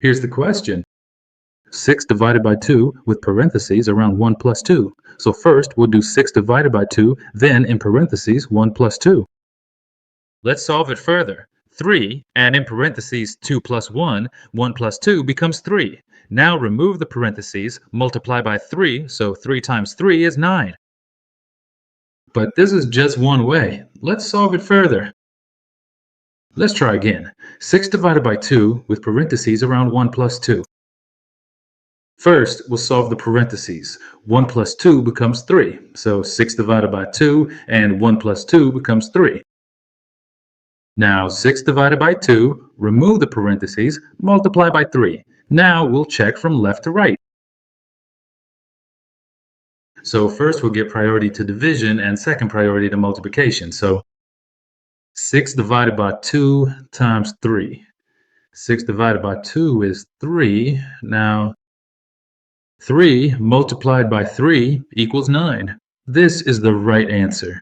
Here's the question. 6 divided by 2 with parentheses around 1 plus 2. So first we'll do 6 divided by 2, then in parentheses 1 plus 2. Let's solve it further. 3, and in parentheses 2 plus 1, 1 plus 2 becomes 3. Now remove the parentheses, multiply by 3, so 3 times 3 is 9. But this is just one way. Let's solve it further. Let's try again. 6 divided by 2 with parentheses around 1 plus 2. First, we'll solve the parentheses. 1 plus 2 becomes 3. So 6 divided by 2 and 1 plus 2 becomes 3. Now 6 divided by 2, remove the parentheses, multiply by 3. Now we'll check from left to right. So first we'll give priority to division and second priority to multiplication. So 6 divided by 2 times 3. 6 divided by 2 is 3. Now 3 multiplied by 3 equals 9. This is the right answer.